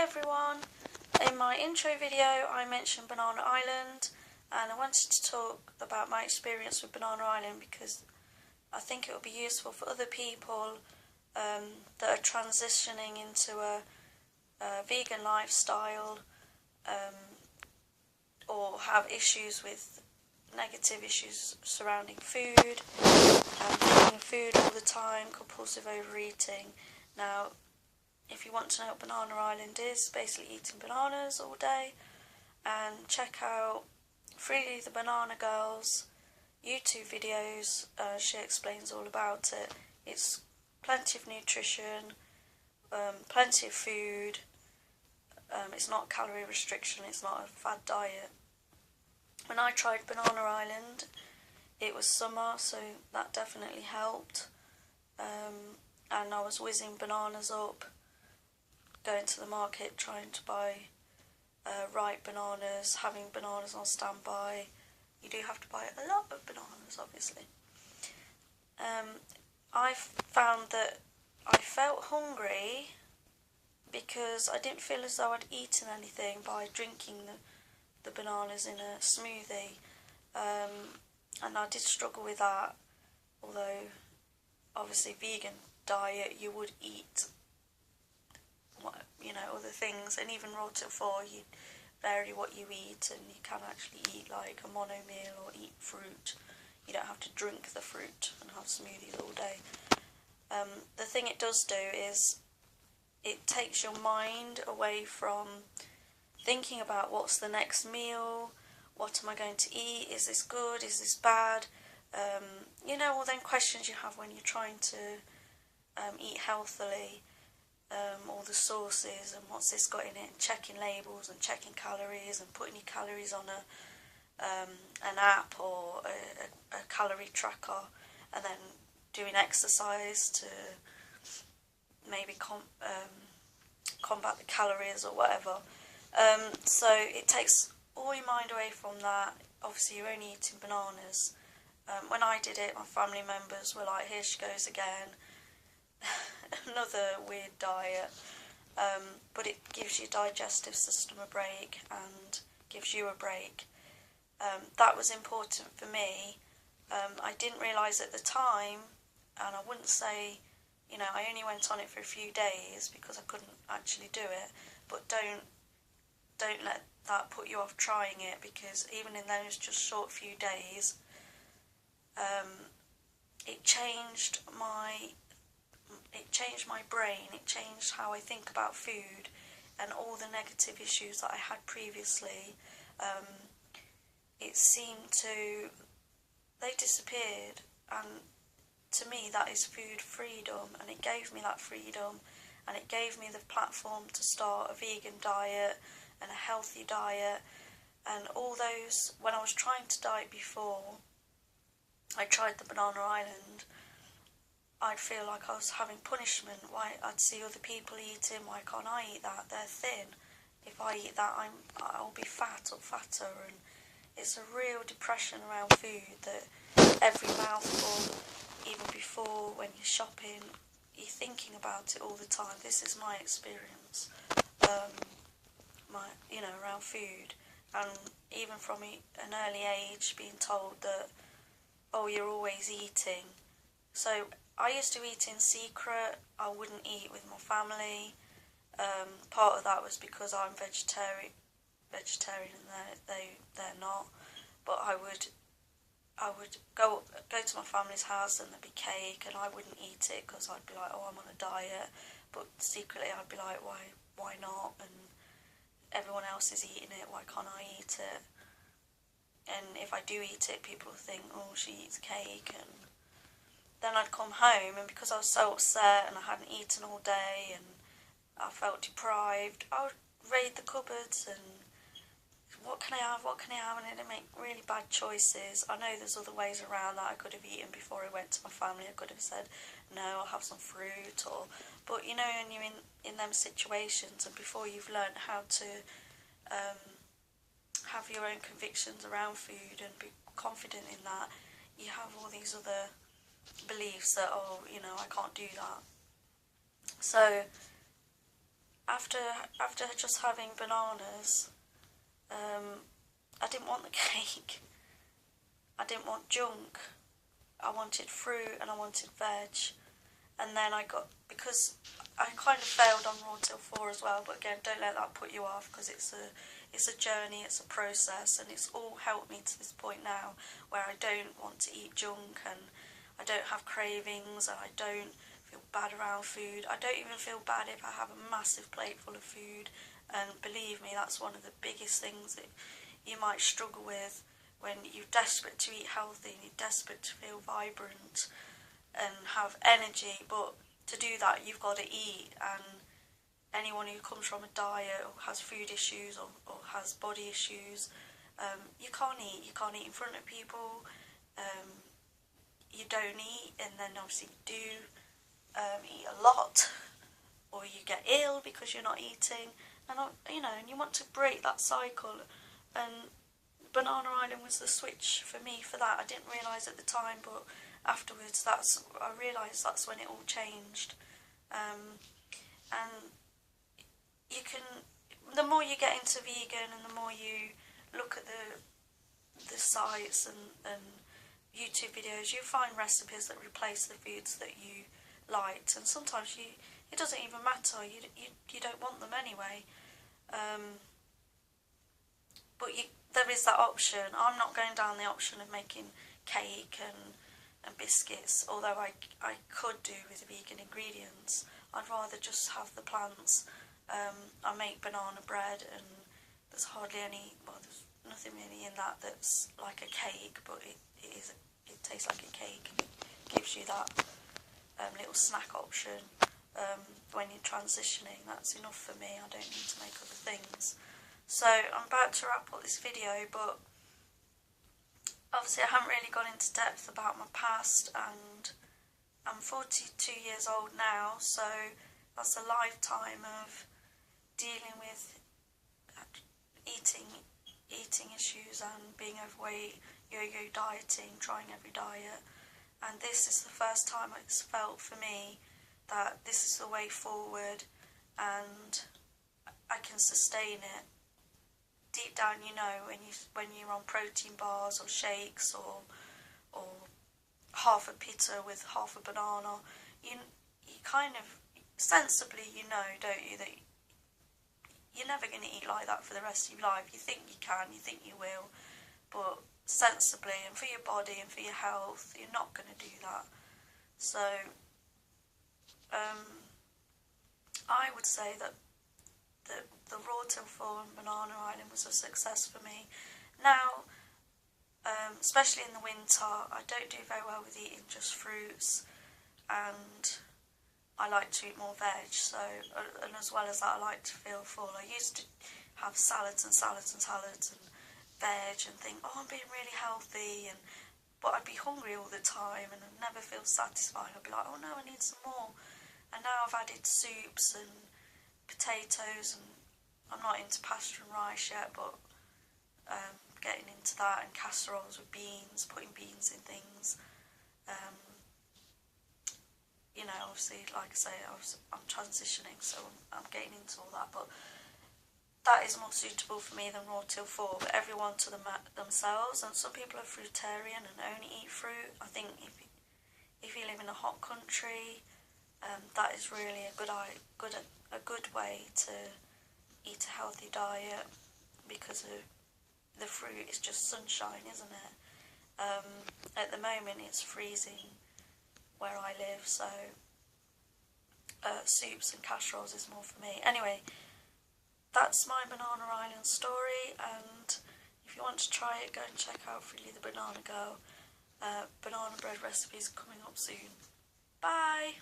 everyone, in my intro video I mentioned Banana Island and I wanted to talk about my experience with Banana Island because I think it would be useful for other people that are transitioning into a vegan lifestyle or have issues with negative issues surrounding food, eating food all the time, compulsive overeating. Now, if you want to know what Banana Island is, basically eating bananas all day, and check out Freelee the Banana Girl's YouTube videos. She explains all about it. It's plenty of nutrition, plenty of food. It's not calorie restriction, it's not a fad diet. When I tried Banana Island, it was summer, so that definitely helped. And I was whizzing bananas up, going to the market trying to buy ripe bananas, having bananas on standby. You do have to buy a lot of bananas, obviously. I found that I felt hungry because I didn't feel as though I'd eaten anything by drinking the bananas in a smoothie, and I did struggle with that, although obviously vegan diet you would eat other things, and even raw till 4 you vary what you eat, and you can actually eat like a mono meal or eat fruit. You don't have to drink the fruit and have smoothies all day. The thing it does do is it takes your mind away from thinking about what's the next meal, what am I going to eat, is this good, is this bad, all them questions you have when you're trying to eat healthily, all the sources and what's this got in it, and checking labels and checking calories and putting your calories on an app or a calorie tracker, and then doing exercise to maybe combat the calories or whatever. So it takes all your mind away from that. Obviously you're only eating bananas. When I did it, my family members were like, here she goes again, another weird diet, but it gives your digestive system a break and gives you a break. That was important for me. I didn't realise at the time, and I wouldn't say, I only went on it for a few days because I couldn't actually do it, but don't let that put you off trying it, because even in those just short few days, it changed my brain, it changed how I think about food, and all the negative issues that I had previously, they disappeared, and to me that is food freedom, and it gave me that freedom, and it gave me the platform to start a vegan diet and a healthy diet. And all those, when I was trying to diet before I tried the Banana Island, I'd feel like I was having punishment. Why? I'd see other people eating, why can't I eat that? They're thin. If I eat that, I'll be fat or fatter, and it's a real depression around food that every mouthful, even before when you're shopping, you're thinking about it all the time. This is my experience, around food, and even from an early age being told that, oh, you're always eating. So I used to eat in secret. I wouldn't eat with my family. Part of that was because I'm vegetarian and they're not. But I would go to my family's house and there'd be cake, and I wouldn't eat it because I'd be like, oh, I'm on a diet. But secretly I'd be like, why not? And everyone else is eating it, why can't I eat it? And if I do eat it, people think, oh, she eats cake. And then I'd come home, and because I was so upset and I hadn't eaten all day and I felt deprived, I would raid the cupboards and what can I have, and I'd make really bad choices. I know there's other ways around that. I could have eaten before I went to my family. I could have said, no, I'll have some fruit, but when you're in them situations, and before you've learned how to have your own convictions around food and be confident in that, you have all these other beliefs that, I can't do that. So after just having bananas, I didn't want the cake. I didn't want junk. I wanted fruit and I wanted veg. And then because I kind of failed on Raw Till 4 as well, but again, don't let that put you off, because it's a journey, it's a process, and it's all helped me to this point now where I don't want to eat junk, and I don't have cravings, and I don't feel bad around food. I don't even feel bad if I have a massive plate full of food, and believe me, that's one of the biggest things that you might struggle with when you're desperate to eat healthy and you're desperate to feel vibrant and have energy. But to do that, you've got to eat, and anyone who comes from a diet or has food issues or has body issues, you can't eat in front of people, you don't eat, and then obviously you do eat a lot, or you get ill because you're not eating, and and you want to break that cycle. And Banana Island was the switch for me for that. I didn't realise at the time, but afterwards I realised that's when it all changed. And you can, the more you get into vegan and the more you look at the sites and YouTube videos, you find recipes that replace the foods that you liked, and sometimes it doesn't even matter, you don't want them anyway. But there is that option. I'm not going down the option of making cake and biscuits, although I could do with vegan ingredients. I'd rather just have the plants. I make banana bread, and there's hardly any, well, there's nothing really in that that's like a cake, but it tastes like a cake, and it gives you that little snack option when you're transitioning. That's enough for me. I don't need to make other things. So I'm about to wrap up this video, but obviously I haven't really gone into depth about my past, and I'm 42 years old now, so that's a lifetime of dealing with eating issues and being overweight, yo-yo dieting, trying every diet, and this is the first time it's felt for me that this is the way forward and I can sustain it. Deep down, when you're on protein bars or shakes or half a pita with half a banana, you kind of sensibly don't you, that you're never going to eat like that for the rest of your life. You think you can, you think you will, but sensibly and for your body and for your health, you're not going to do that. So I would say that the Raw Till 4 and Banana Island was a success for me. Now, especially in the winter, I don't do very well with eating just fruits, and I like to eat more veg, so, and as well as that I like to feel full. I used to have salads and veg and think, oh, I'm being really healthy, but I'd be hungry all the time and I'd never feel satisfied. I'd be like, oh no, I need some more. And now I've added soups and potatoes, and I'm not into pasta and rice yet, but getting into that, and casseroles with beans, putting beans in things. Obviously, like I say, I'm transitioning, so I'm getting into all that, but that is more suitable for me than Raw Till 4, but everyone to themselves, and some people are fruitarian and only eat fruit. I think if you live in a hot country, that is really a good way to eat a healthy diet, because the fruit is just sunshine, isn't it? At the moment it's freezing where I live, so soups and casseroles is more for me. Anyway, that's my Banana Island story, and if you want to try it, go and check out Freelee the Banana Girl. Banana bread recipes coming up soon. Bye!